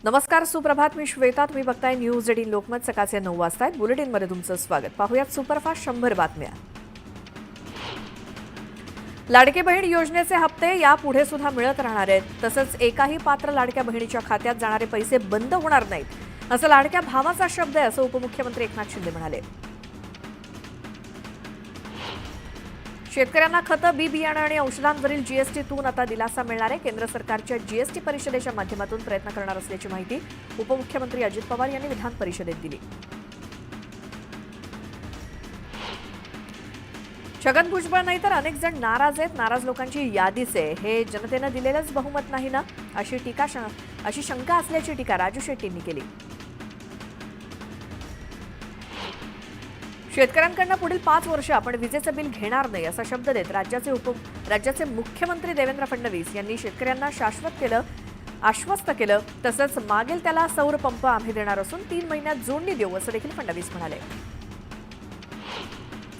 नमस्कार, सुप्रभात. मी श्वेता. तुम्ही बघताय न्यूज 18 लोकमत. सकाळचे 9 वाजता आहेत. बुलेटिनमध्ये तुमचं स्वागत. पाहूयात सुपरफास्ट 100 बातम्या. लाडकी बहीण योजनेचे हप्ते यापुढे सुद्धा मिळत राहणार आहेत. तसंच एकाही पात्र लाडक्या बहिणीच्या खात्यात जाणारे पैसे बंद होणार नाहीत, असं लाडक्या भावाचा शब्द आहे, असं उपमुख्यमंत्री एकनाथ शिंदे म्हणाले. शेतकऱ्यांना खतं, बी बियाणं आणि औषधांवरील जीएसटीतून आता दिलासा मिळणार आहे. केंद्र सरकारच्या जीएसटी परिषदेच्या माध्यमातून प्रयत्न करणार असल्याची माहिती उपमुख्यमंत्री अजित पवार यांनी विधान परिषदेत दिली. छगन भुजबळ नाही तर अनेक जण नाराज आहेत. नाराज लोकांची यादीच आहे. हे जनतेनं दिलेलंच बहुमत नाही ना, अशी शंका असल्याची टीका राजू शेट्टींनी केली. शेतकऱ्यांकडून पुढील 5 वर्ष आपण विजेचं बिल घेणार नाही, असा शब्द देत राज्याचे मुख्यमंत्री देवेंद्र फडणवीस यांनी शेतकऱ्यांना आश्वस्त केलं. तसंच मागेल त्याला सौर पंप आम्ही देणार असून 3 महिन्यात जोडणी देऊ, असं देखील फडणवीस म्हणाले.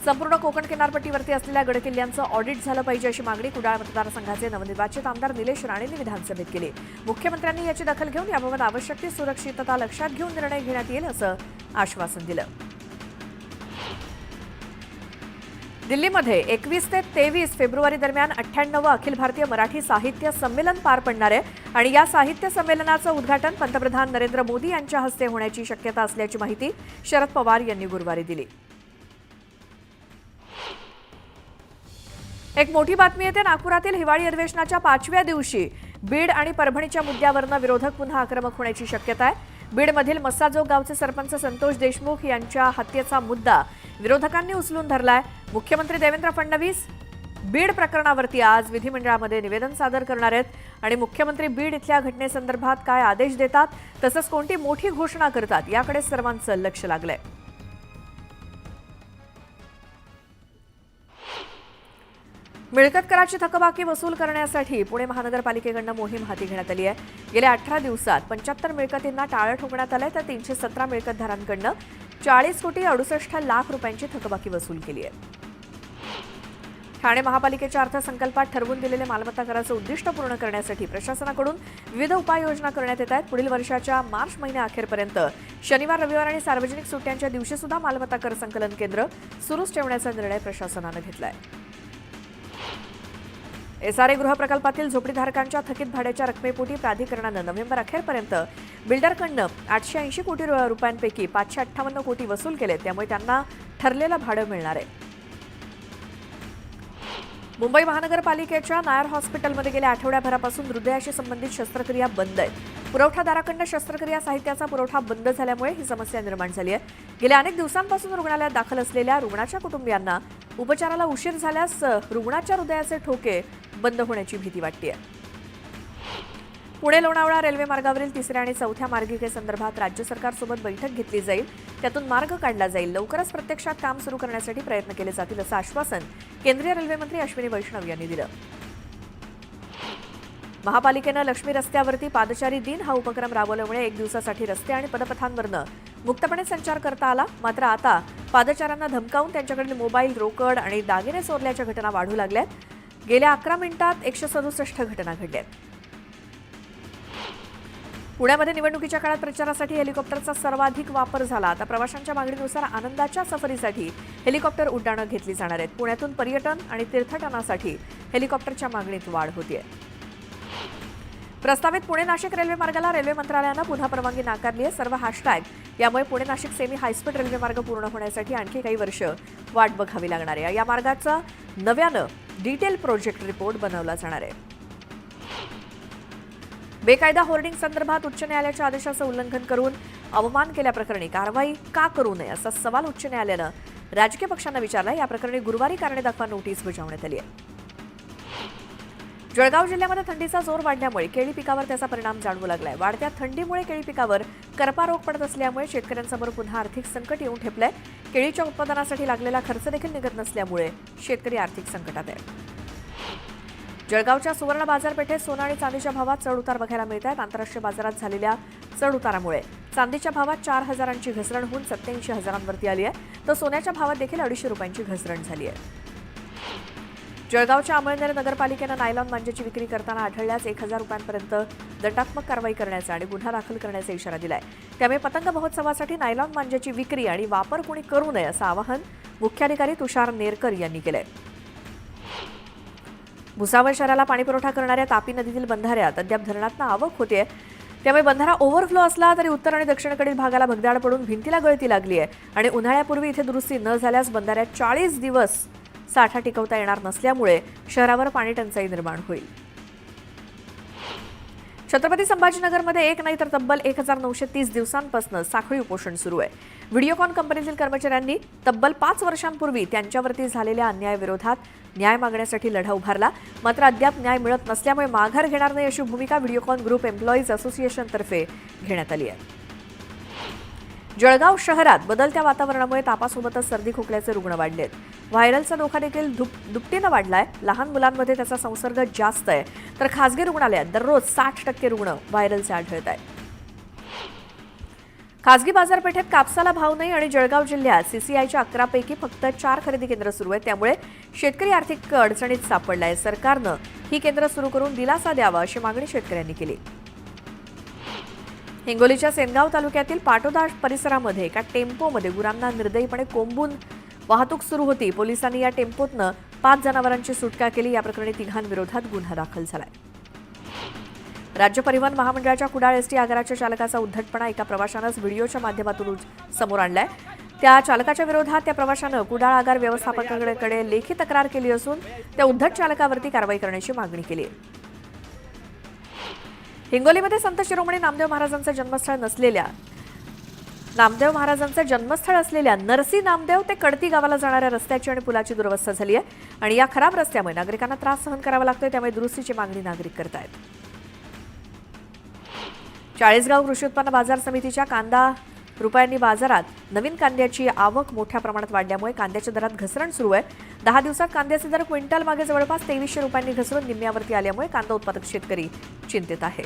संपूर्ण कोकण किनारपट्टीवरती असलेल्या गडकिल्ल्यांचं ऑडिट झालं पाहिजे, अशी मागणी कुडाळ मतदारसंघाचे नवनिर्वाचित आमदार निलेश राणेंनी विधानसभेत केली. मुख्यमंत्र्यांनी याची दखल घेऊन याबाबत आवश्यक ती सुरक्षितता लक्षात घेऊन निर्णय घेण्यात येईल, असं आश्वासन दिलं. दिल्लीमध्ये 21 ते 23 फेब्रुवारी दरम्यान 98वं अखिल भारतीय मराठी साहित्य संमेलन पार पडणार आहे आणि या साहित्य संमेलनाचं उद्घाटन पंतप्रधान नरेंद्र मोदी यांच्या हस्ते होण्याची शक्यता असल्याची माहिती शरद पवार यांनी गुरुवारी दिली. एक मोठी बातमी येते. नागपुरातील हिवाळी अधिवेशनाच्या 5व्या दिवशी बीड आणि परभणीच्या मुद्द्यावरून विरोधक पुन्हा आक्रमक होण्याची शक्यता आहे. बीडमधील मस्साजोग गावचे सरपंच संतोष देशमुख यांच्या हत्येचा मुद्दा विरोधकांनी उचलून धरलाय. मुख्यमंत्री देवेंद्र फडणवीस बीड प्रकरणावरती आज विधिमंडळामध्ये निवेदन सादर करणार आहेत आणि मुख्यमंत्री बीड इथल्या घटनेसंदर्भात काय आदेश देतात, तसंच कोणती मोठी घोषणा करतात, याकडे सर्वांचं लक्ष लागलंय. मिळकत कराची थकबाकी वसूल करण्यासाठी पुणे महानगरपालिकेकडून मोहीम हाती घेण्यात आली आहे. गेल्या 18 दिवसात 75 मिळकतींना टाळं ठोकण्यात आलंय, तर 317 मिळकतधारांकडून 40,68,00,000 रुपयांची थकबाकी वसूल केली आहे. ठाणे महापालिकेच्या अर्थसंकल्पात ठरवून दिलेले मालमत्ता कराचं उद्दिष्ट पूर्ण करण्यासाठी प्रशासनाकडून विविध उपाययोजना करण्यात येत आहेत. पुढील वर्षाच्या मार्च महिन्याअखेरपर्यंत शनिवार, रविवार आणि सार्वजनिक सुट्ट्यांच्या दिवशी सुद्धा मालमत्ता कर संकलन केंद्र सुरूच ठेवण्याचा निर्णय प्रशासनानं घेतलाय. एसआरए गृहप्रकल्पातील झोपडीधारकांच्या थकीत भाड्याच्या रकमेपोटी प्राधिकरणानं नोव्हेंबर अखेरपर्यंत बिल्डरकडनं 880 कोटी रुपयांपैकी 558 कोटी वसूल केले. त्यामुळे त्यांना ठरलेलं भाडं मिळणार आहे. मुंबई महानगरपालिकेच्या नायर हॉस्पिटलमध्ये गेल्या आठवड्याभरापासून हृदयाशी संबंधित शस्त्रक्रिया बंद आहेत. पुरवठादाराकडनं शस्त्रक्रिया साहित्याचा पुरवठा बंद झाल्यामुळे ही समस्या निर्माण झाली आहे. गेल्या अनेक दिवसांपासून रुग्णालयात दाखल असलेल्या रुग्णाच्या कुटुंबियांना उपचाराला उशीर झाल्यास रुग्णाच्या हृदयाचे ठोके बंद होण्याची भीती वाटते. पुणे लोणावळा रेल्वे मार्गावरील 3ऱ्या आणि 4थ्या मार्गिकेसंदर्भात राज्य सरकारसोबत बैठक घेतली जाईल. त्यातून मार्ग काढला जाईल. लवकरच प्रत्यक्षात काम सुरू करण्यासाठी प्रयत्न केले जातील, असं आश्वासन केंद्रीय रेल्वे मंत्री अश्विनी वैष्णव यांनी दिलं. महापालिकेनं लक्ष्मी रस्त्यावरती पादचारी दिन हा उपक्रम राबवल्यामुळे 1 दिवसासाठी रस्ते आणि पदपथांवरनं मुक्तपणे संचार करता आला. मात्र आता पादचाऱ्यांना धमकावून त्यांच्याकडील मोबाईल, रोकड आणि दागिने चोरल्याच्या घटना वाढू लागल्यात. गेल्या 11 मिनिटात 167 घटना घडल्यात. पुण्यामध्ये निवडणुकीच्या काळात प्रचारासाठी हेलिकॉप्टरचा सर्वाधिक वापर झाला. आता प्रवाशांच्या मागणीनुसार आनंदाच्या सफरीसाठी हेलिकॉप्टर उड्डाणं घेतली जाणार आहेत. पुण्यातून पर्यटन आणि तीर्थटनासाठी हेलिकॉप्टरच्या मागणीत वाढ होतीये. प्रस्तावित पुणे नाशिक रेल्वे मार्गाला रेल्वे मंत्रालयानं पुन्हा परवानगी नाकारली आहे. सर्व हॅशटॅग यामुळे Pune Nashik semi high speed railway मार्ग पूर्ण होण्यासाठी आणखी काही वर्ष वाट बघावी लागणार आहे. या मार्गाचा नव्यानं डिटेल प्रोजेक्ट रिपोर्ट बनवला जाणार आहे. बेकायदा होर्डिंग संदर्भात उच्च न्यायालयाच्या आदेशाचं उल्लंघन करून अवमान केल्याप्रकरणी कारवाई का करू नये, असा सवाल उच्च न्यायालयानं राजकीय पक्षांना विचारला. या प्रकरणी गुरुवारी कारणे दाखवा नोटीस बजावण्यात आली आहे. जळगाव जिल्ह्यामध्ये थंडीचा जोर वाढल्यामुळे केळी पिकावर त्याचा परिणाम जाणवू लागलाय. वाढत्या थंडीमुळे केळी पिकावर करपा रोग पडत असल्यामुळे शेतकऱ्यांसमोर पुन्हा आर्थिक संकट येऊन ठेपलंय. केळीच्या उत्पादनासाठी लागलेला खर्च देखील निघत नसल्यामुळे शेतकरी आर्थिक संकटात आहे. जळगावच्या सुवर्ण बाजारपेठेत सोनं आणि चांदीच्या भावात चढ-उतार बघायला मिळत आहेत. आंतरराष्ट्रीय बाजारात झालेल्या चढ-उतारामुळे चांदीच्या भावात 4,000ची घसरण होऊन 87,000वरती आली आहे, तर सोन्याच्या भावात देखील 250 रुपयांची घसरण झाली आहे. जळगावच्या अमळनेर नगरपालिकेनं नायलॉन मांजाची विक्री करताना आढळल्यास 1,000 रुपयांपर्यंत दंडात्मक कारवाई करण्याचा आणि गुन्हा दाखल करण्याचा इशारा दिलाय। त्यामुळे पतंग महोत्सवासाठी नायलॉन मांजाची विक्री आणि वापर कोणी करू नये असं आवाहन मुख्याधिकारी तुषार नेरकर यांनी केलंय। भुसावळ शहराला पाणीपुरवठा करणाऱ्या तापी नदीतील बंधाऱ्यात अद्याप धरणातून आवक होतेय। त्यामुळे बंधारा ओव्हरफ्लो असला तरी उत्तर आणि दक्षिणेकडील भागाला भगदाड पडून भिंतीला गळती लागली आहे आणि उन्हाळ्यापूर्वी इथे दुरुस्ती न झाल्यास बंधाऱ्यात 40 दिवस साठा टिकवता येणार नसल्यामुळे शहरावर पाणी टंचाई निर्माण होईल। छत्रपती संभाजीनगरमध्ये एक नाही तर तब्बल 1930 दिवसांपासून साखळी उपोषण सुरू आहे। व्हिडिओकॉन कंपनीतील कर्मचाऱ्यांनी तब्बल 5 वर्षांपूर्वी त्यांच्यावरती झालेल्या अन्यायाविरोधात न्याय मागण्यासाठी लढा उभारला, मात्र अद्याप न्याय मिळत नसल्यामुळे माघार घेणार नाही अशी भूमिका व्हिडिओकॉन ग्रुप एम्प्लॉईज असोसिएशनतर्फे घेण्यात आली आहे। जळगाव शहरात बदलत्या वातावरणामुळे तापासोबतच सर्दी खोकल्याचे रुग्ण वाढलेत। व्हायरलचा धोका देखील दुपटीनं वाढलाय। लहान मुलांमध्ये त्याचा संसर्ग जास्त आहे, तर खासगी रुग्णालयात दररोज 60% रुग्ण व्हायरलचे आढळत आहेत। खासगी बाजारपेठेत कापसाला भाव नाही आणि जळगाव जिल्ह्यात सीसीआयच्या 11 पैकी फक्त 4 खरेदी केंद्र सुरू आहेत, त्यामुळे शेतकरी आर्थिक अडचणीत सापडलाय। सरकारनं ही केंद्र सुरू करून दिलासा द्यावा अशी मागणी शेतकऱ्यांनी केली। हिंगोलीच्या सेनगाव तालुक्यातील पाटोदा परिसरामध्ये एका टेम्पोमध्ये गुरांना निर्दयीपणे कोंबून वाहतूक सुरू होती। पोलिसांनी या टेम्पोतनं 5 जनावरांची सुटका केली। या प्रकरणी 3 विरोधात गुन्हा दाखल झालाय। राज्य परिवहन महामंडळाच्या कुडाळ एसटी आगाराच्या चालकाचा उद्धटपणा एका प्रवाशानंच व्हिडिओच्या माध्यमातून समोर आणलाय। त्या चालकाच्या विरोधात त्या प्रवाशानं कुडाळ आगार व्यवस्थापकाकडे लेखी तक्रार केली असून त्या उद्धट चालकावरती कारवाई करण्याची मागणी केली आहे। हिंगोलीमध्ये संत शिरोमणी नामदेव महाराजांचं जन्मस्थळ असलेल्या नरसी नामदेव ते कडती गावाला जाणाऱ्या रस्त्याची आणि पुलाची दुरवस्था झाली आहे आणि या खराब रस्त्यामुळे नागरिकांना त्रास सहन करावा लागतोय, त्यामुळे दुरुस्तीची मागणी नागरिक करतायत। चाळीसगाव कृषी उत्पन्न बाजार समितीच्या कांदा रुपयांनी बाजारात नवीन कांद्याची आवक मोठ्या प्रमाणात वाढल्यामुळे कांद्याच्या दरात घसरण सुरू आहे। 10 दिवसात कांद्याचे दर क्विंटल मागे जवळपास 2300 रुपयांनी घसरून निम्म्यावरती आल्यामुळे कांदा उत्पादक शेतकरी चिंतित आहे।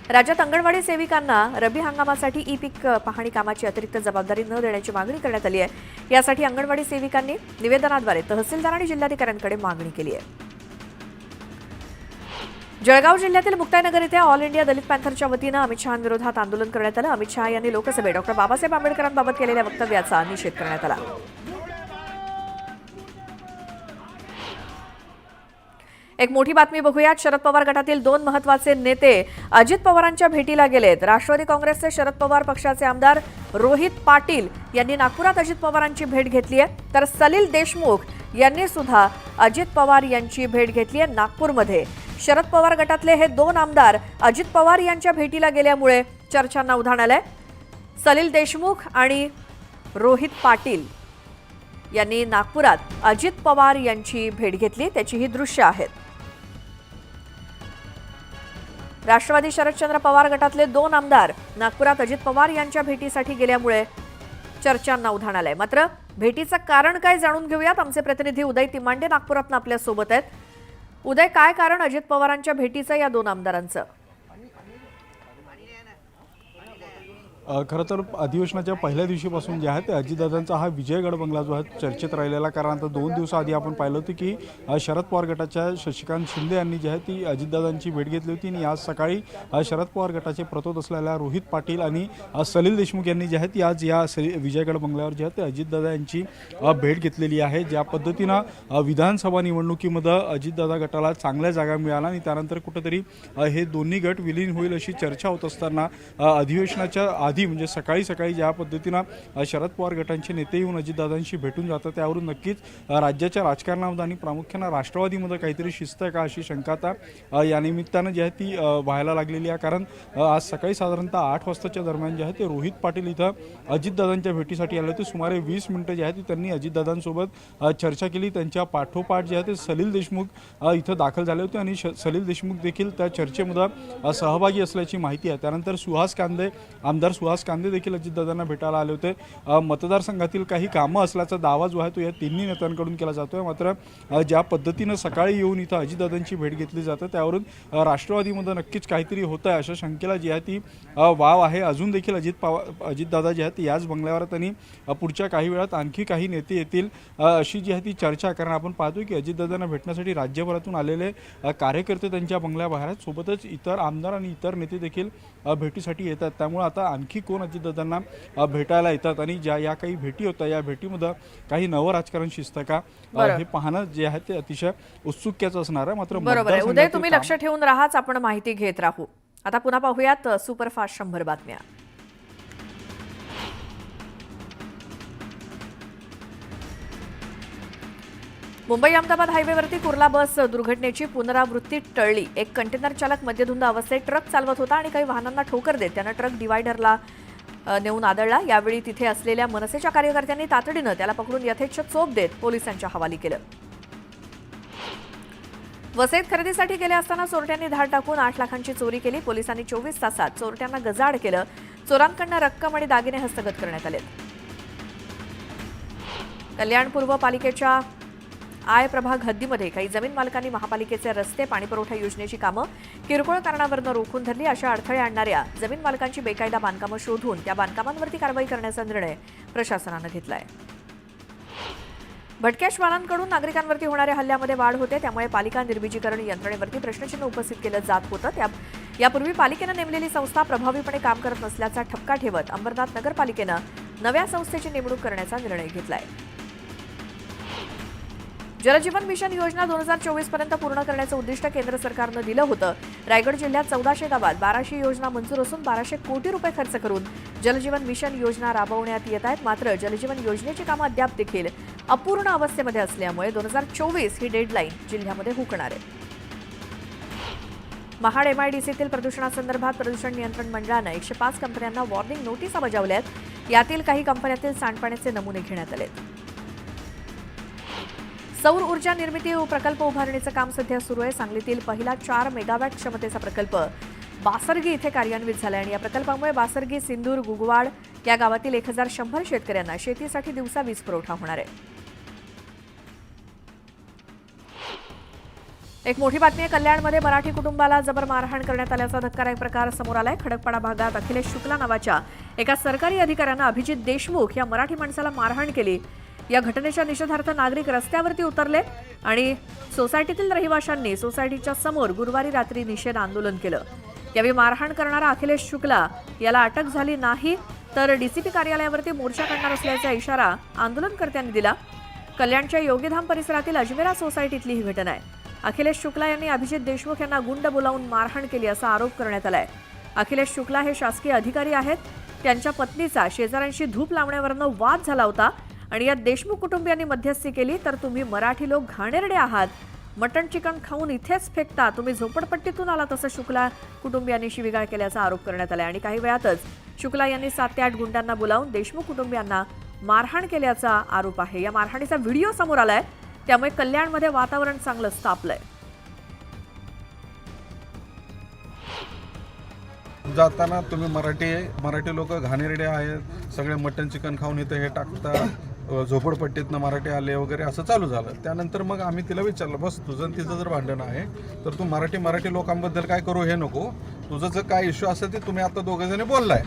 राज्यात अंगणवाडी सेविकांना रब्बी हंगामासाठी ई पीक पाहणी कामाची अतिरिक्त जबाबदारी न देण्याची मागणी करण्यात आली आहे। यासाठी अंगणवाडी सेविकांनी निवेदनाद्वारे तहसीलदार आणि जिल्हाधिकाऱ्यांकडे मागणी केली आहे। जळगाव जिल्ह्यातील मुक्ताईनगर येथे ऑल इंडिया दलित पॅन्थरच्या वतीनं अमित शहांविरोधात आंदोलन करण्यात आलं। अमित शहा यांनी लोकसभेत डॉ. बाबासाहेब आंबेडकरांबाबत केलेल्या वक्तव्याचा निषेध करण्यात आला। एक मोठी बातमी बघूयात। शरद पवार गटातील 2 महत्त्वाचे नेते अजित पवारांच्या भेटीला गेलेत। राष्ट्रवादी काँग्रेसचे शरद पवार पक्षाचे आमदार रोहित पाटील यांनी नागपुरात अजित पवारांची भेट घेतली आहे, तर सलील देशमुख यांनी सुद्धा अजित पवार यांची भेट घेतली आहे नागपूरमध्ये। शरद पवार गटातले हे 2 आमदार अजित पवार यांच्या भेटीला गेल्यामुळे चर्चांना उधाण आलंय। सलील देशमुख आणि रोहित पाटील यांनी नागपुरात अजित पवार यांची भेट घेतली, त्याची ही दृश्य आहेत। राष्ट्रवादी शरदचंद्र पवार गटातले 2 आमदार नागपुरात अजित पवार यांच्या भेटीसाठी गेल्यामुळे चर्चांना उधाण आलंय। मात्र भेटीचं कारण काय जाणून घेऊयात। आमचे प्रतिनिधी उदय तिमांडे नागपुरातून आपल्या सोबत आहेत। उदय, काय कारण अजित पवारांच्या भेटीचं या 2 आमदारांचं? खरं तर अधिवेशनाच्या पहिल्या दिवशीपासून जे आहे ते अजितदादांचा हा विजयगड बंगला जो आहे चर्चेत राहिलेला। कारण आता 2 दिवसाआधी आपण पाहिलं होतं की शरद पवार गटाच्या शशिकांत शिंदे यांनी जी आहे ती अजितदादांची भेट घेतली होती आणि आज सकाळी शरद पवार गटाचे प्रतोद असलेल्या रोहित पाटील आणि सलील देशमुख यांनी जी आहे ती आज या विजयगड बंगल्यावर जे आहे ते अजितदादा यांची भेट घेतलेली आहे। ज्या पद्धतीनं विधानसभा निवडणुकीमध्ये अजितदादा गटाला चांगल्या जागा मिळाल्या आणि त्यानंतर कुठेतरी हे दोन्ही गट विलीन होईल अशी चर्चा होत असताना अधिवेशनाच्या म्हणजे सकाळी ज्या पद्धतीनं शरद पवार गटांचे नेते येऊन अजितदादांशी भेटून जातात त्यावरून नक्कीच राज्याच्या राजकारणामध्ये आणि प्रामुख्याने राष्ट्रवादीमध्ये काहीतरी शिस्त आहे का अशी शंका आता या निमित्तानं जी आहे ती व्हायला लागलेली आहे। कारण आज सकाळी साधारणतः 8 वाजताच्या दरम्यान जे आहे ते रोहित पाटील इथं अजितदादांच्या भेटीसाठी आले होते। सुमारे 20 मिनिटं जे आहे ती त्यांनी अजितदादांसोबत चर्चा केली। त्यांच्या पाठोपाठ जे आहे ते सलील देशमुख इथं दाखल झाले होते आणि सलील देशमुख देखील त्या चर्चेमध्ये सहभागी असल्याची माहिती आहे। त्यानंतर आमदार सुहास कांदे देखील अजितदादांना भेटायला आले होते. मतदारसंघातील काही कामं असल्याचा दावा जो आहे तो या तिन्ही नेत्यांकडून केला जातोय. मात्र ज्या पद्धतीनं सकाळी येऊन इथं अजितदादांची भेट घेतली जाते त्यावरून राष्ट्रवादीमध्ये नक्कीच काहीतरी होतं आहे अशा शंकेला जी आहे ती वाव आहे. अजून देखील अजितदादा जे आहेत याच बंगल्यावर त्यांनी पुढच्या काही वेळात आणखी काही नेते येतील अशी जी आहे ती चर्चा. कारण आपण पाहतोय की अजितदादांना भेटण्यासाठी राज्यभरातून आलेले कार्यकर्ते त्यांच्या बंगल्याबाहेर आहेत. सोबतच इतर आमदार आणि इतर नेते देखील भेटीसाठी येतात. त्यामुळे आता आणखी कोण अजितदादांना भेटायला येतात आणि ज्या या काही भेटी होतात या भेटीमध्ये काही नवं राजकारण शिजतं का हे पाहणं जे आहे ते अतिशय उत्सुकतेचं असणार आहे. मात्र बरोबर आहे उदय, तुम्ही लक्ष ठेवून राहाच, आपण माहिती घेत राहू. आता पुन्हा पाहूयात सुपरफास्ट 100 बातम्या. मुंबई अहमदाबाद हायवेवरती कुर्ला बस दुर्घटनेची पुनरावृत्ती टळली. एक कंटेनर चालक मद्यधुंद अवस्थेत ट्रक चालवत होता आणि काही वाहनांना ठोकर देत त्यानं ट्रक डिवायडरला नेऊन आदळला. यावेळी तिथे असलेल्या मनसेच्या कार्यकर्त्यांनी तातडीनं त्याला पकडून यथेच्छ चोप देत पोलिसांच्या हवाली केलं. वसईत खरेदीसाठी गेले असताना चोरट्यांनी धाड टाकून 8 लाखांची चोरी केली. पोलिसांनी 24 तासात चोरट्यांना गजाआड केलं. चोरांकडनं रक्कम आणि दागिने हस्तगत करण्यात आले. कल्याण पूर्व पालिकेच्या आय प्रभाग हद्दीमध्ये काही जमीन मालकांनी महापालिकेचे रस्ते पाणीपुरवठा योजनेची कामं किरकोळ कारणावरून रोखून धरली. अशा अडथळे आणणाऱ्या जमीन मालकांची बेकायदा बांधकामं शोधून त्या बांधकामांवरती कारवाई करण्याचा निर्णय प्रशासनानं घेतलाय. भटक्या श्वानांकडून नागरिकांवरती होणाऱ्या हल्ल्यामध्ये वाढ होते. त्यामुळे पालिका निर्बीजीकरण यंत्रणेवरती प्रश्नचिन्ह उपस्थित केलं जात होतं. यापूर्वी पालिकेनं नेमलेली संस्था प्रभावीपणे काम करत नसल्याचा ठपका ठेवत अंबरनाथ नगरपालिकेनं नव्या संस्थेची नेमणूक करण्याचा निर्णय घेतलाय. जलजीवन मिशन योजना 2024 पर्यंत पूर्ण करण्याचं उद्दिष्ट केंद्र सरकारनं दिलं होतं. रायगड जिल्ह्यात 1400 गावात 1200 योजना मंजूर असून 1200 कोटी रुपये खर्च करून जलजीवन मिशन योजना राबवण्यात येत आहेत. मात्र जलजीवन योजनेची कामं अद्याप देखील अपूर्ण अवस्थेमध्ये असल्यामुळे 2024 ही डेडलाईन जिल्ह्यामध्ये हुकणार आहे. महाड एमआयडीसीतील प्रदूषणासंदर्भात प्रदूषण नियंत्रण मंडळानं 105 कंपन्यांना वॉर्निंग नोटीसा बजावल्या आहेत. यातील काही कंपन्यातील सांडपाण्याचे नमुने घेण्यात आले. सौर ऊर्जा निर्मिती प्रकल्प उभारणीचं काम सध्या सुरू आहे. सांगलीतील पहिला 4 मेगावॅट क्षमतेचा प्रकल्प बासरगी इथे कार्यान्वित झाला आणि या प्रकल्पामुळे बासरगी, सिंदूर, गुगवाड या गावातील 1100 शेतकऱ्यांना शेतीसाठी दिवसा वीज पुरवठा होणार आहे. एक मोठी बातमी आहे. कल्याणमध्ये मराठी कुटुंबाला जबर मारहाण करण्यात आल्याचा धक्कादायक प्रकार समोर आलाय. खडकपाडा भागात अखिलेश शुक्ला नावाच्या एका सरकारी अधिकाऱ्यानं अभिजित देशमुख या मराठी माणसाला मारहाण केली. या घटनेच्या निषेधार्थ नागरिक रस्त्यावरती उतरले आणि सोसायटीतील रहिवाशांनी सोसायटीच्या समोर गुरुवारी रात्री निषेध आंदोलन केलं. यावेळी मारहाण करणारा अखिलेश शुक्ला याला अटक झाली नाही तर डीसीपी कार्यालयावरती मोर्चा काढणार असल्याचा इशारा आंदोलनकर्त्यांनी दिला. कल्याणच्या योगीधाम परिसरातील अजमेरा सोसायटीतली ही घटना आहे. अखिलेश शुक्ला यांनी अभिजित देशमुख यांना गुंड बोलावून मारहाण केली असा आरोप करण्यात आलाय. अखिलेश शुक्ला हे शासकीय अधिकारी आहेत. त्यांच्या पत्नीचा शेजाऱ्यांशी धूप लावण्यावरनं वाद झाला होता आणि यात देशमुख कुटुंबियांनी मध्यस्थी केली. तर तुम्ही मराठी लोक घाणेरडे आहात, मटण चिकन खाऊन इथेच फेकता, तुम्ही झोपडपट्टीतून आलात असं शुक्ला कुटुंबियांनी शिवीगाळ केल्याचा आरोप करण्यात आला. आणि काही वेळातच शुक्ला यांनी 7 ते 8 गुंडांना बोलावून देशमुख कुटुंबियांना मारहाण केल्याचा आरोप आहे. या मारहाणीचा व्हिडिओ समोर आलाय. त्यामुळे कल्याणमध्ये वातावरण चांगलंच तापलंय. जाताना तुम्ही मराठी लोक घाणेरडे आहेत, सगळे मटन चिकन खाऊन इथं हे टाकता, झोपडपट्टीतनं मराठी आले वगैरे असं चालू झालं. त्यानंतर मग आम्ही तिला विचारलं, बस तुझं तिचं जर भांडण आहे तर तू मराठी लोकांबद्दल काय करू हे नको, तुझं जर काय इश्यू असेल ते तुम्ही आता दोघे जण बोललाय.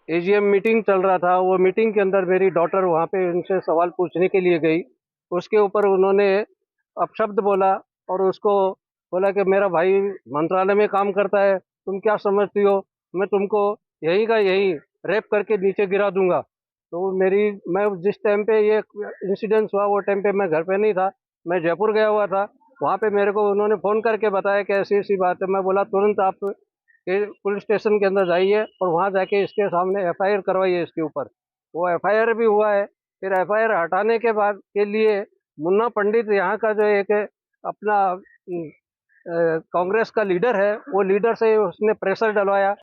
एजीएम मीटिंग चल रहा था, वो मीटिंग के अंदर मेरी डॉटर वहाँ पे उनसे सवाल पूछने के लिए गई. उसके ऊपर उन्होंने अपशब्द बोला और उसको बोला कि मेरा भाई मंत्रालय में काम करता है, तुम क्या समझती हो, मैं तुमको यहीं का यहीं रेप करके नीचे गिरा दूंगा. तो मैं जिस टाइम पे ये इंसिडेंस हुआ वो टाइम पे मैं घर पे नहीं था, मैं जयपुर गया हुआ था. वहाँ पे मेरे को उन्होंने फ़ोन करके बताया कि ऐसी ऐसी बात है. मैं बोला तुरंत आप पुलिस स्टेशन के अंदर जाइए और वहाँ जाके इसके सामने एफआईआर करवाइए इसके ऊपर. वो एफआईआर भी हुआ है. फिर एफआईआर हटाने के बाद के लिए मुन्ना पंडित यहाँ का जो एक अपना कांग्रेस का लीडर है, वो लीडर से उसने प्रेशर डलवाया.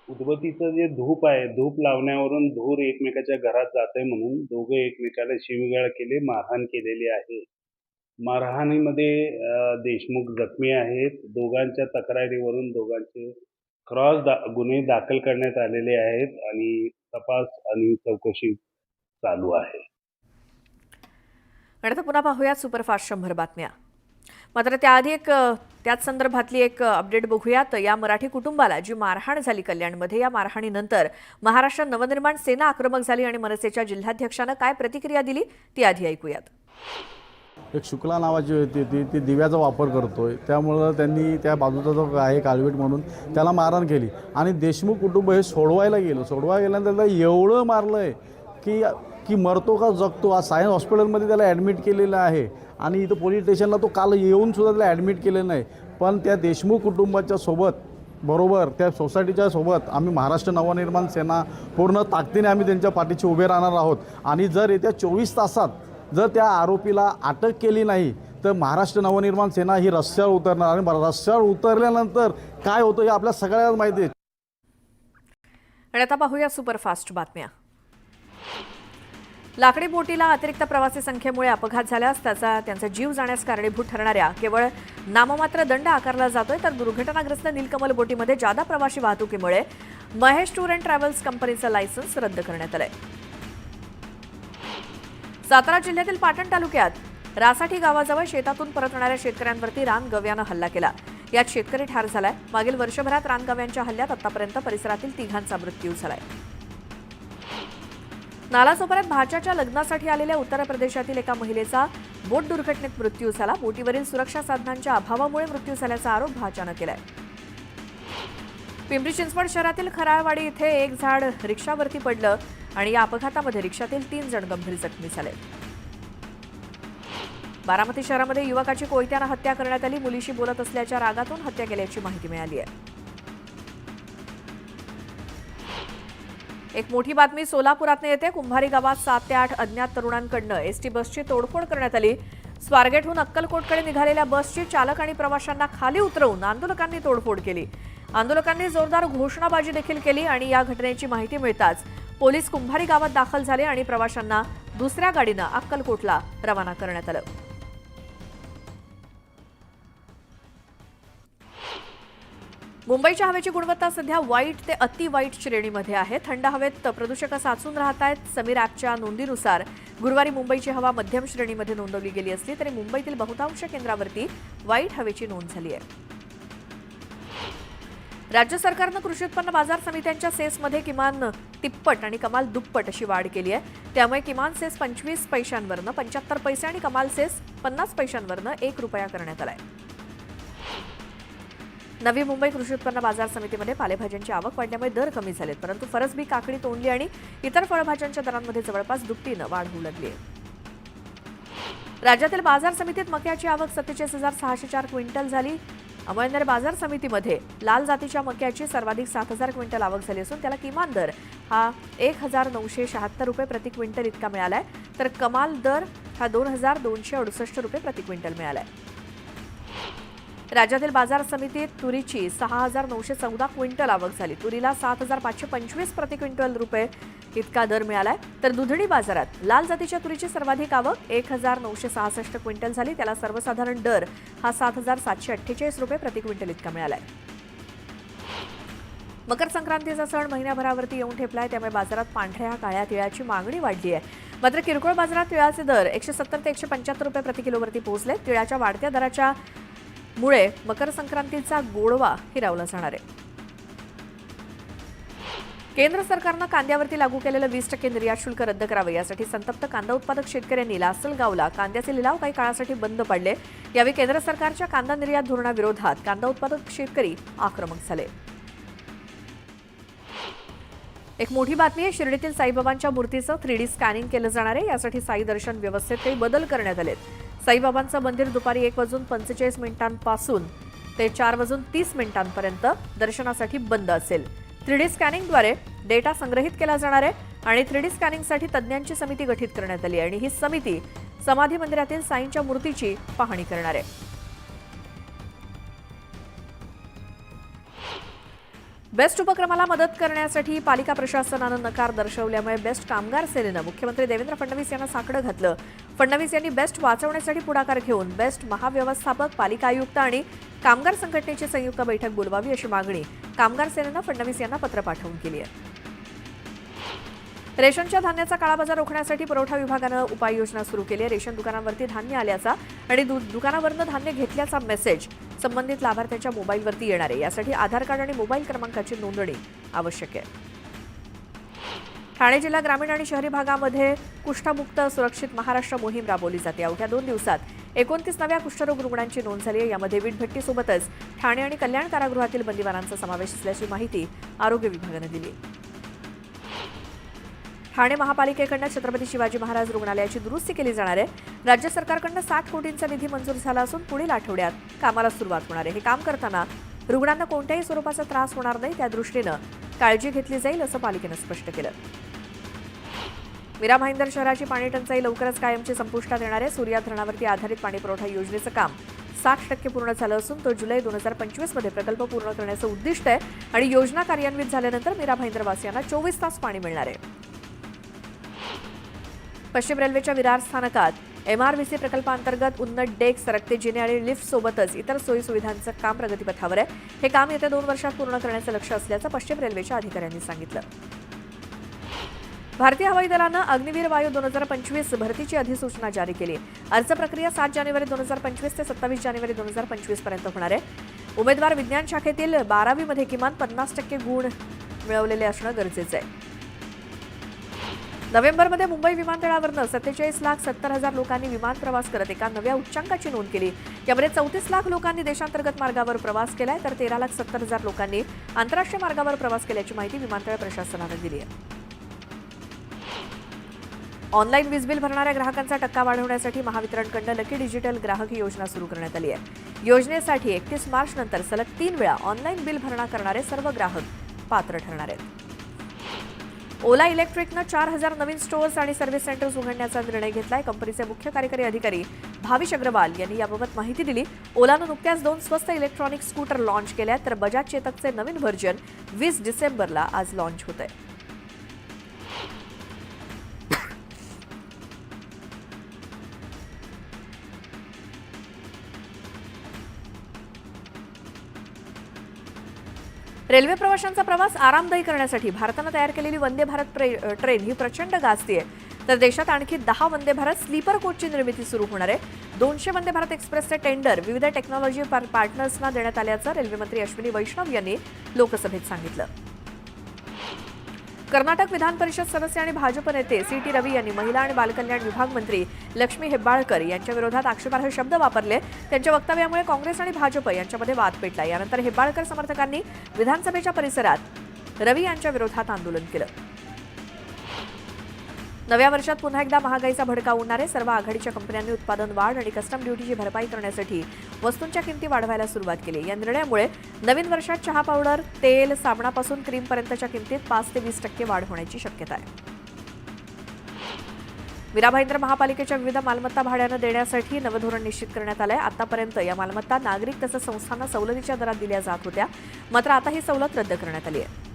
उदबत्तीचं जे धूप आहे, धूप लावण्यावरून धूर एकमेकाच्या घरात जाते म्हणून दोघे एकमेकाला शिवीगाळ केली, मारहाण केलेली आहे. मारहाणीमध्ये देशमुख जखमी आहेत. दोघांच्या तक्रारीवरून दोघांचे गुन्हे दाखल करण्यात आलेले आहेत आणि तपास आणि चौकशी चालू आहे. आणि आता पुन्हा पाहूया सुपरफास्ट 100 बातम्या. मात्र त्याआधी त्याच संदर्भातली एक अपडेट बघूयात. या मराठी कुटुंबाला जी मारहाण झाली कल्याणमध्ये, या मारहाणीनंतर महाराष्ट्र नवनिर्माण सेना आक्रमक झाली आणि मनसेच्या जिल्हाध्यक्षानं काय प्रतिक्रिया दिली ती आधी ऐकूयात. एक शुक्ला नावाची होती ती दिव्याचा वापर करतोय, त्यामुळं त्यांनी त्या बाजूचा जो आहे कालवेट म्हणून त्याला मारहाण केली आणि देशमुख कुटुंब हे सोडवायला गेल्यानंतर त्याला एवढं मारलं आहे की मरतो का जगतो. आज सायन्स हॉस्पिटलमध्ये त्याला ॲडमिट केलेलं आहे आणि इथं पोलीस स्टेशनला तो काल येऊनसुद्धा त्याला ॲडमिट केलेलं नाही. पण त्या देशमुख कुटुंबाच्या सोबत बरोबर त्या सोसायटीच्या सोबत आम्ही महाराष्ट्र नवनिर्माण सेना पूर्ण ताकदीने आम्ही त्यांच्या पाठीशी उभे राहणार आहोत. आणि जर येत्या 24 तासात जर त्या आरोपीला अटक केली नाही तर महाराष्ट्र नवनिर्माण सेना ही रस्त्यावर उतरणार आणि रस्त्यावर उतरल्यानंतर काय होतं हे आपल्या सगळ्यांना माहिती आहे. आणि आता पाहूया सुपरफास्ट बातम्या. लाकडी बोटीला अतिरिक्त प्रवासी संख्येमुळे अपघात झाल्यास त्यांचा जीव जाण्यास कारणीभूत ठरणाऱ्या केवळ नाममात्र दंड आकारला जातोय, तर दुर्घटनाग्रस्त नीलकमल बोटीमध्ये जादा प्रवासी वाहतुकीमुळे महेश टूर अँड ट्रॅव्हल्स कंपनीचं लायसन्स रद्द करण्यात आलंय. सातारा जिल्ह्यातील पाटण तालुक्यात रासाठी गावाजवळ शेतातून परतणाऱ्या शेतकऱ्यांवरती रानगव्यानं हल्ला केला. यात शेतकरी ठार झालाय. मागील वर्षभरात रानगव्यांच्या हल्ल्यात आतापर्यंत परिसरातील 3घांचा मृत्यू झालाय. नालासोपाऱ्यात भाच्याच्या लग्नासाठी आलेल्या उत्तर प्रदेशातील एका महिलेचा बोट दुर्घटनेत मृत्यू झाला. बोटीवरील सुरक्षा साधनांच्या अभावामुळे मृत्यू झाल्याचा आरोप भाच्यानं केलाय. पिंपरी चिंचवड शहरातील खराळवाडी इथे एक झाड रिक्षावरती पडलं आणि या अपघातामध्ये रिक्षातील 3 जण गंभीर जखमी झाले. बारामती शहरामध्ये युवकाची कोयत्यानं हत्या करण्यात आली. मुलीशी बोलत असल्याच्या रागातून हत्या केल्याची माहिती मिळाली आहे. एक मोठी बातमी सोलापुरातून येते. कुंभारी गावात 7 ते 8 अज्ञात तरुणांकडनं एसटी बसची तोडफोड करण्यात आली. स्वारगेटहून अक्कलकोटकडे निघालेल्या बसची चालक आणि प्रवाशांना खाली उतरवून आंदोलकांनी तोडफोड केली. आंदोलकांनी जोरदार घोषणाबाजी देखील केली आणि या घटनेची माहिती मिळताच पोलीस कुंभारी गावात दाखल झाले आणि प्रवाशांना दुसऱ्या गाडीनं अक्कलकोटला रवाना करण्यात आलं. मुंबईच्या हवेची गुणवत्ता सध्या वाईट ते अति वाईट श्रेणीमध्ये आहे. थंड हवेत प्रदूषक साचून राहत आहेत. समीर ॲपच्या नोंदीनुसार गुरुवारी मुंबईची हवा मध्यम श्रेणीमध्ये नोंदवली गेली असली तरी मुंबईतील बहुतांश केंद्रावरती वाईट हवेची नोंद झाली आहे. राज्य सरकारनं कृषी उत्पन्न बाजार समित्यांच्या सेसमध्ये किमान तिप्पट आणि कमाल दुप्पट अशी वाढ केली आहे. त्यामुळे किमान सेस 25 पैशांवरनं 75 पैसे आणि कमाल सेस 50 पैशांवरनं 1 रुपया करण्यात आलाय. नवी मुंबई कृषी उत्पन्न बाजार समितीमध्ये पालेभाज्यांची आवक वाढल्यामुळे दर कमी झालेत, परंतु फरसबी, काकडी, तोंडली आणि इतर फळभाज्यांच्या दरांमध्ये जवळपास दुपटीनं वाढ होऊ लागली आहे. राज्यातील बाजार समितीत मक्याची आवक 47,604 क्विंटल झाली. अमळनेर बाजार समितीमध्ये लाल जातीच्या मक्याची सर्वाधिक 7,000 क्विंटल आवक झाली असून त्याला किमान दर हा 1,976 रुपये प्रति क्विंटल इतका मिळालाय, तर कमाल दर हा 2,268 रुपये प्रति क्विंटल मिळालाय. राज्यातील बाजार समितीत तुरीची 6,914 क्विंटल आवक झाली. तुरीला 7,525 प्रति क्विंटल रुपये इतका दर मिळालाय, तर दुधणी बाजारात लाल जातीच्या तुरीची सर्वाधिक आवक 1,966 क्विंटल झाली. त्याला सर्वसाधारण दर हा 7,748 रुपये प्रति क्विंटल इतका मिळालाय. मकर संक्रांतीचा सण महिन्याभरावरती येऊन ठेपलाय, त्यामुळे बाजारात पांढऱ्या काळ्या तिळाची मागणी वाढली आहे. मात्र किरकोळ बाजारात तिळाचे दर 170 ते 175 रुपये प्रति किलोवरती पोहोचले. तिळाच्या वाढत्या दराच्या मुळे मकर संक्रांतीचा गोडवा हिरावला जाणार आहे. केंद्र सरकारनं कांद्यावरती लागू केलेलं 20% निर्यात शुल्क रद्द करावं यासाठी संतप्त कांदा उत्पादक शेतकऱ्यांनी लासलगावला कांद्याचे लिलाव काही काळासाठी बंद पाडले. यावेळी केंद्र सरकारच्या कांदा निर्यात धोरणाविरोधात कांदा उत्पादक शेतकरी आक्रमक झाले. एक मोठी बातमी आहे. शिर्डीतील साईबाबांच्या मूर्तीचं 3D स्कॅनिंग केलं जाणार आहे. यासाठी साई दर्शन व्यवस्थेत काही बदल करण्यात आलेत. साईबाबांचं मंदिर दुपारी 1:45 पासून ते 4:30 दर्शनासाठी बंद असेल. 3D स्कॅनिंगद्वारे डेटा संग्रहित केला जाणार आहे आणि 3D स्कॅनिंगसाठी तज्ज्ञांची समिती गठीत करण्यात आली आणि ही समिती समाधी मंदिरातील साईंच्या मूर्तीची पाहणी करणार आहे. बेस्ट उपक्रमाला मदत करण्यासाठी पालिका प्रशासनानं नकार दर्शवल्यामुळे बेस्ट कामगार सेनेनं मुख्यमंत्री देवेंद्र फडणवीस यांना साकडं घातलं. फडणवीस यांनी बेस्ट वाचवण्यासाठी पुढाकार घेऊन बेस्ट महाव्यवस्थापक, पालिका आयुक्त आणि कामगार संघटनेची संयुक्त बैठक बोलवावी अशी मागणी कामगार सेनेनं फडणवीस यांना पत्र पाठवून केली आहे. रेशनच्या धान्याचा काळाबाजार रोखण्यासाठी पुरवठा विभागानं उपाययोजना सुरू केली आहे. रेशन दुकानांवरती धान्य आल्याचा आणि दुकानावरनं धान्य घेतल्याचा मेसेज संबंधित लाभार्थ्यांच्या मोबाईलवरती येणार आहे. यासाठी आधार कार्ड आणि मोबाईल क्रमांकाची नोंदणी आवश्यक आहे. ठाणे जिल्हा ग्रामीण आणि शहरी भागामध्ये कुष्ठमुक्त सुरक्षित महाराष्ट्र मोहीम राबवली जाते. अवघ्या 2 दिवसात 29 नव्या कुष्ठरोग रुग्णांची नोंद झाली आहे. यामध्ये वीटभट्टीसोबतच ठाणे आणि कल्याण कारागृहातील बंदिवानांचा समावेश असल्याची माहिती आरोग्य विभागानं दिली. ठाणे महापालिकेकडनं छत्रपती शिवाजी महाराज रुग्णालयाची दुरुस्ती केली जाणार आहे. राज्य सरकारकडनं 60 कोटींचा निधी मंजूर झाला असून पुढील आठवड्यात कामाला सुरुवात होणार आहे. हे काम करताना रुग्णांना कोणत्याही स्वरूपाचा त्रास होणार नाही, त्या दृष्टीनं काळजी घेतली जाईल असं पालिकेनं स्पष्ट केलं. मीरा भाईंदर शहराची पाणी टंचाई लवकरच कायमची संपुष्टात येणार आहे. सूर्या धरणावरती आधारित पाणीपुरवठा योजनेचं काम 60% पूर्ण झालं असून तो जुलै 2025 मध्ये प्रकल्प पूर्ण करण्याचं उद्दिष्ट आहे आणि योजना कार्यान्वित झाल्यानंतर मीरा भाईंदरवासियांना 24 तास पाणी मिळणार आहे. पश्चिम रेल्वेच्या विरार स्थानकात MRVC प्रकल्पांतर्गत उन्नत डेक, सरकते जिने आणि लिफ्ट सोबतच इतर सोयीसुविधांचं काम प्रगतीपथावर आहे. हे काम येत्या 2 वर्षात पूर्ण करण्याचं लक्ष्य असल्याचं पश्चिम रेल्वेच्या अधिकाऱ्यांनी सांगितलं. भारतीय हवाई दलानं अग्निवीर वायू 2025 भरतीची अधिसूचना जारी केली. अर्ज प्रक्रिया 7 जानेवारी 2025 ते 27 जानेवारी 2025 पर्यंत होणार आहे. उमेदवार विज्ञान शाखेतील 12वी मध्ये किमान 50% गुण मिळवलेले असणं गरजेचं आहे. नोव्हेंबरमध्ये मुंबई विमानतळावरनं 47,70,000 लोकांनी विमान प्रवास करत एका नव्या उच्चांकाची नोंद केली. यामध्ये 34 लाख लोकांनी देशांतर्गत मार्गावर प्रवास केलाय तर 13,70,000 लोकांनी आंतरराष्ट्रीय मार्गावर प्रवास केल्याची माहिती विमानतळ प्रशासनानं दिली आहे. ऑनलाईन वीज बिल भरणाऱ्या ग्राहकांचा टक्का वाढवण्यासाठी महावितरणकडनं लकी डिजिटल ग्राहक योजना सुरू करण्यात आली आहे. योजनेसाठी 31 मार्च नंतर सलग 3 वेळा ऑनलाईन बिल भरणा करणारे सर्व ग्राहक पात्र ठरणार आहेत. ओला इलेक्ट्रिकनं 4,000 नवीन स्टोअर्स आणि सर्व्हिस सेंटर्स उघडण्याचा निर्णय घेतलाय. कंपनीचे मुख्य कार्यकारी अधिकारी भाविश अग्रवाल यांनी याबाबत माहिती दिली. ओलानं नुकत्याच 2 स्वस्त इलेक्ट्रॉनिक स्कूटर लॉन्च केल्या तर बजाज चेतकचे नवीन व्हर्जन 20 डिसेंबरला आज लॉन्च होत आहे. रेल्वे प्रवाशांचा प्रवास आरामदायी करण्यासाठी भारतानं तयार केलेली वंदे भारत ट्रेन ही प्रचंड गाजते आहे. तर देशात आणखी 10 वंदे भारत स्लीपर कोचची निर्मिती सुरू होणार आहे. 200 वंदे भारत एक्सप्रेसचे टेंडर विविध टेक्नॉलॉजी पार्टनर्सना देण्यात आल्याचं रेल्वे मंत्री अश्विनी वैष्णव यांनी लोकसभेत सांगितलं. कर्नाटक विधान परिषद सदस्य आणि भाजप नेते CT रवी यांनी महिला आणि बालकल्याण विभाग मंत्री लक्ष्मी हेब्बाळकर यांच्या विरोधात आक्षेपार्ह शब्द वापरले. त्यांच्या वक्तव्यामुळे काँग्रेस आणि भाजप यांच्यामध्ये वाद पेटला. यानंतर हेब्बाळकर समर्थकांनी विधानसभेच्या परिसरात रवी यांच्या विरोधात आंदोलन केलं. नव्या वर्षात पुन्हा एकदा महागाईचा भडका उडणार आहे. सर्व आघाडीच्या कंपन्यांनी उत्पादन वाढ आणि कस्टम ड्युटीची भरपाई करण्यासाठी वस्तूंच्या किमती वाढवायला सुरुवात केली. या निर्णयामुळे नवीन वर्षात चहा पावडर, तेल, साबणापासून क्रीमपर्यंतच्या किमतीत 5 ते 20% वाढ होण्याची शक्यता आहे. मीरा भाईंदर महापालिकेच्या विविध मालमत्ता भाड्यानं देण्यासाठी नवं धोरण निश्चित करण्यात आलंय. आतापर्यंत या मालमत्ता नागरिक तसंच संस्थांना सवलतीच्या दरात दिल्या जात होत्या, मात्र आता ही सवलत रद्द करण्यात आली आहे.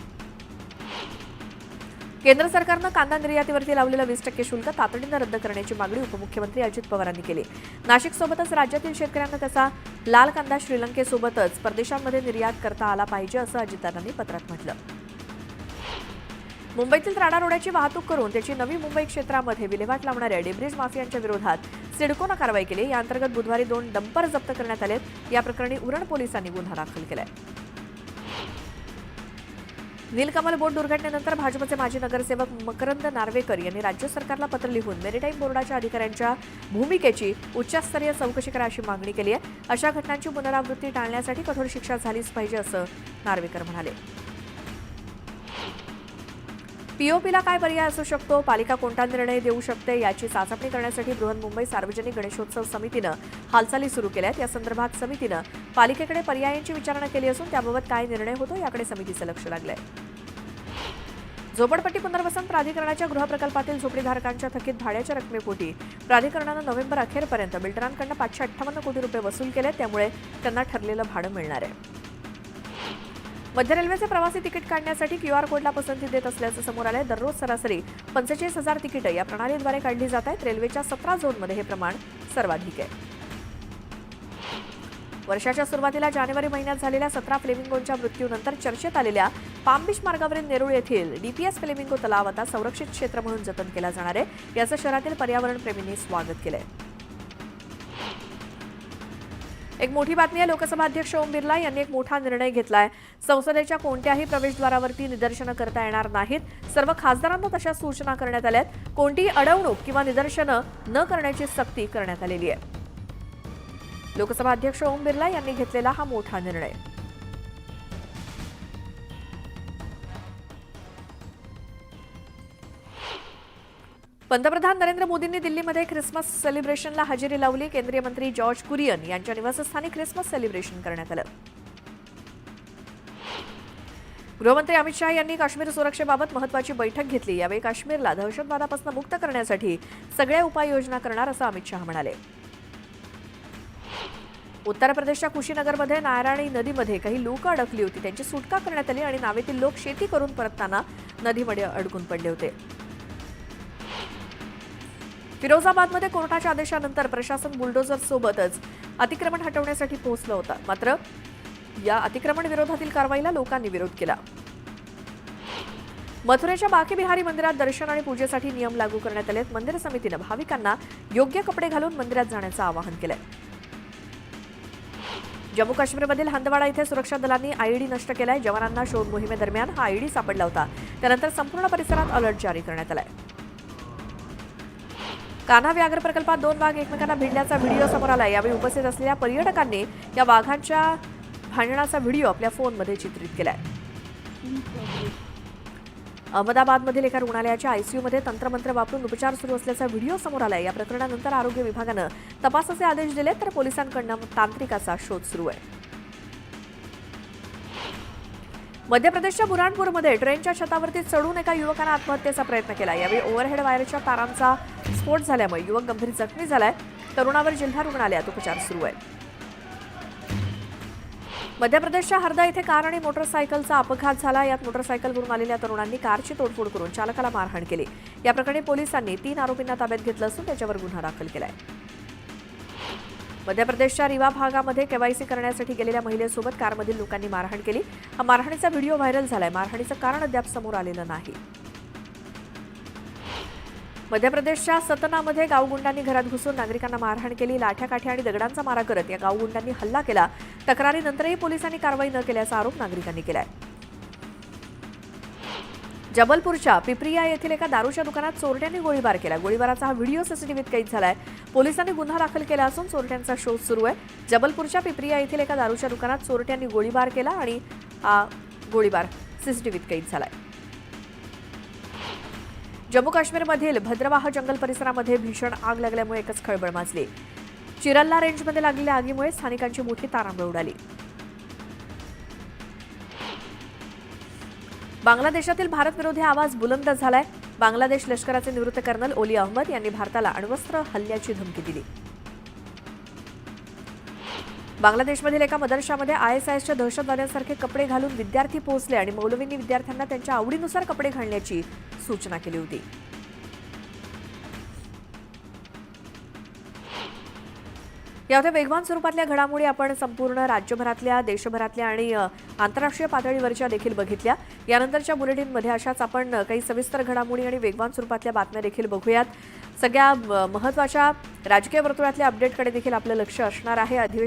केंद्र सरकारनं कांदा निर्यातीवरती लावलेलं 20% शुल्क तातडीनं रद्द करण्याची मागणी उपमुख्यमंत्री अजित पवारांनी केली. नाशिकसोबतच राज्यातील शेतकऱ्यांना त्याचा लाल कांदा श्रीलंकेसोबतच परदेशांमध्ये निर्यात करता आला पाहिजे असं अजितदादांनी पत्रात म्हटलं. मुंबईतील राडा रोड्याची वाहतूक करून त्याची नवी मुंबई क्षेत्रामध्ये विल्हेवाट लावणाऱ्या डेब्रिज माफियांच्या विरोधात सिडकोनं कारवाई केली. या अंतर्गत बुधवारी 2 डंपर जप्त करण्यात आले. या प्रकरणी उरण पोलिसांनी गुन्हा दाखल केलाय. नीलकमल बोट दुर्घटनेनंतर भाजपचे माजी नगरसेवक मकरंद नार्वेकर यांनी राज्य सरकारला पत्र लिहून मेरीटाईम बोर्डाच्या अधिकाऱ्यांच्या भूमिकेची उच्चस्तरीय चौकशी करा अशी मागणी केली आहे. अशा घटनांची पुनरावृत्ती टाळण्यासाठी कठोर शिक्षा झालीच पाहिजे असं नार्वेकर म्हणाले. पीओपीला काय पर्याय असू शकतो, पालिका कोणता निर्णय देऊ शकते याची चाचपणी करण्यासाठी बृहन्मुंबई सार्वजनिक गणेशोत्सव समितीनं हालचाली सुरू केल्या आहेत. या संदर्भात समितीनं पालिकेकडे पर्यायांची विचारणा केली असून त्याबाबत काय निर्णय होतो याकडे समितीचं लक्ष लागलंय. झोपडपट्टी पुनर्वसन प्राधिकरणाच्या गृहप्रकल्पातील झोपडीधारकांच्या थकीत भाड्याच्या रकमेपोटी प्राधिकरणानं नोव्हेंबर अखेरपर्यंत बिल्डरांकडून 558 कोटी रुपये वसूल केले. त्यामुळे त्यांना ठरलेलं भाडं मिळणार आहे. मध्य रेल्वेचे प्रवासी तिकीट काढण्यासाठी QR कोडला पसंती देत असल्याचं समोर आलंय. दररोज सरासरी 45,000 तिकीटं या प्रणालीद्वारे काढली जात आहेत. रेल्वेच्या 17 झोनमध्ये हे प्रमाण सर्वाधिक आहे. वर्षाच्या सुरुवातीला जानेवारी महिन्यात झालेल्या 17 फ्लेमिंगोंच्या मृत्यूनंतर चर्चेत आलेल्या पाम बीच मार्गावरील नेरूळ येथील DPS फ्लेमिंगो तलाव आता संरक्षित क्षेत्र म्हणून जतन केला जाणार आहे. याचं शहरातील पर्यावरणप्रेमींनी स्वागत केलंय. एक मोठी बातमी आहे. लोकसभा अध्यक्ष ओम बिर्ला यांनी एक मोठा निर्णय घेतलाय. संसदेच्या कोणत्याही प्रवेशद्वारावरती निदर्शनं करता येणार नाहीत. सर्व खासदारांना तशा सूचना करण्यात आल्या आहेत. कोणतीही अडवणूक किंवा निदर्शनं न करण्याची सक्ती करण्यात आलेली आहे. लोकसभा अध्यक्ष ओम बिर्ला यांनी घेतलेला हा मोठा निर्णय. पंतप्रधान नरेंद्र मोदींनी दिल्लीमध्ये ख्रिसमस सेलिब्रेशनला हजेरी लावली. केंद्रीय मंत्री जॉर्ज कुरियन यांच्या निवासस्थानी ख्रिसमस सेलिब्रेशन करण्यात आलं. गृहमंत्री अमित शाह यांनी काश्मीर सुरक्षेबाबत महत्त्वाची बैठक घेतली. यावेळी काश्मीरला दहशतवादापासून मुक्त करण्यासाठी सगळ्या उपाययोजना करणार असं अमित शाह म्हणाले. उत्तर प्रदेशच्या कुशीनगरमध्ये नारायणी नदीमध्ये काही लोक अडकली होती. त्यांची सुटका करण्यात आली आणि नावेतील लोक शेती करून परतताना नदीमध्ये अडकून पडले होते. फिरोजाबादमध्ये कोर्टाच्या आदेशानंतर प्रशासन बुलडोझर सोबतच अतिक्रमण हटवण्यासाठी पोहोचलं होतं. मात्र या अतिक्रमण विरोधातील कारवाईला लोकांनी विरोध केला. मथुरेच्या बाकी बिहारी मंदिरात दर्शन आणि पूजेसाठी नियम लागू करण्यात आले. मंदिर समितीनं भाविकांना योग्य कपडे घालून मंदिरात जाण्याचं आवाहन केलंय. जम्मू काश्मीरमधील हंदवाडा इथे सुरक्षा दलांनी आयईडी नष्ट केलाय. जवानांना शोध मोहिमेदरम्यान हा आयईडी सापडला होता. त्यानंतर संपूर्ण परिसरात अलर्ट जारी करण्यात आलाय. कान्हा व्याघ्र प्रकल्पात 2 वाघ एकमेकांना भिडल्याचा व्हिडिओ समोर आला. यावेळी उपस्थित असलेल्या पर्यटकांनी या वाघांच्या भांडणाचा व्हिडिओ आपल्या फोनमध्ये चित्रित केलाय. अहमदाबादमधील एका रुग्णालयाच्या आयसीयूमध्ये तंत्रमंत्र वापरून उपचार सुरू असल्याचा व्हिडिओ समोर आलाय. या प्रकरणानंतर आरोग्य विभागानं तपासाचे आदेश दिले तर पोलिसांकडून तांत्रिकाचा शोध सुरू आहे. मध्य प्रदेशच्या बुरहानपूरमध्ये ट्रेनच्या छतावरती चढून एका युवकानं आत्महत्येचा प्रयत्न केला. यावेळी ओव्हरहेड वायरच्या तारांचा स्फोट झाल्यामुळे युवक गंभीर जखमी झालाय. तरुणावर जिल्हा रुग्णालयात उपचार सुरू आहे. मध्य प्रदेशच्या हरदा इथे कार आणि मोटरसायकलचा अपघात झाला. यात मोटरसायकलवरून आलेल्या तरुणांनी कारची तोडफोड करून चालकाला मारहाण केली. या प्रकरणी पोलिसांनी 3 आरोपींना ताब्यात घेतलं असून त्याच्यावर गुन्हा दाखल केलाय. मध्य प्रदेशच्या रिवा भागामध्ये केवायसी करण्यासाठी गेलेल्या महिलेसोबत कारमधील लोकांनी मारहाण केली. हा मारहाणीचा व्हिडिओ व्हायरल झालाय. मारहाणीचं कारण अद्याप समोर आलेलं नाही. मध्य प्रदेशच्या सतनामध्ये गावगुंडांनी घरात घुसून नागरिकांना मारहाण केली. लाठ्याकाठ्या आणि दगडांचा मारा करत या गावगुंडांनी हल्ला केला. तक्रारीनंतरही पोलिसांनी कारवाई न केल्याचा आरोप नागरिकांनी केलाय. जबलपूरच्या पिपरिया येथील एका दारूच्या दुकानात चोरट्यांनी गोळीबार केला. गोळीबाराचा हा व्हिडिओ सीसीटीव्हीत कैद झालाय. पोलिसांनी गुन्हा दाखल केला असून चोरट्यांचा शोध सुरू आहे. जबलपूरच्या पिपरिया येथील एका दारूच्या दुकानात चोरट्यांनी गोळीबार केला आणि हा गोळीबार सीसीटीव्हीत कैद झालाय. जम्मू काश्मीरमधील भद्रवाह जंगल परिसरामध्ये भीषण आग लागल्यामुळे एकच खळबळ माजली. चिरल्ला रेंजमध्ये लागलेल्या आगीमुळे स्थानिकांची मोठी तारांबळ उडाली. बांगलादेशातील भारतविरोधी आवाज बुलंद झालाय. बांगलादेश लष्कराचे निवृत्त कर्नल ओली अहमद यांनी भारताला अण्वस्त्र हल्ल्याची धमकी दिली. बांगलादेशमधील एका मदरशामध्ये ISISच्या दहशतवाद्यांसारखे कपडे घालून विद्यार्थी पोहोचले आणि मौलवींनी विद्यार्थ्यांना त्यांच्या आवडीनुसार कपडे घालण्याची सूचना केली होती. या होत्या वेगवान स्वरूपातल्या घडामोडी आपण संपूर्ण राज्यभरातल्या, देशभरातल्या आणि आंतरराष्ट्रीय पातळीवरच्या देखील बघितल्या. यानंतरच्या बुलेटिनमध्ये अशाच आपण काही सविस्तर घडामोडी आणि वेगवान स्वरूपातल्या बातम्या देखील बघूयात. सगळ्या महत्त्वाच्या राजकीय वर्तुळातल्या अपडेटकडे देखील आपलं लक्ष असणार आहे. अधिवेशन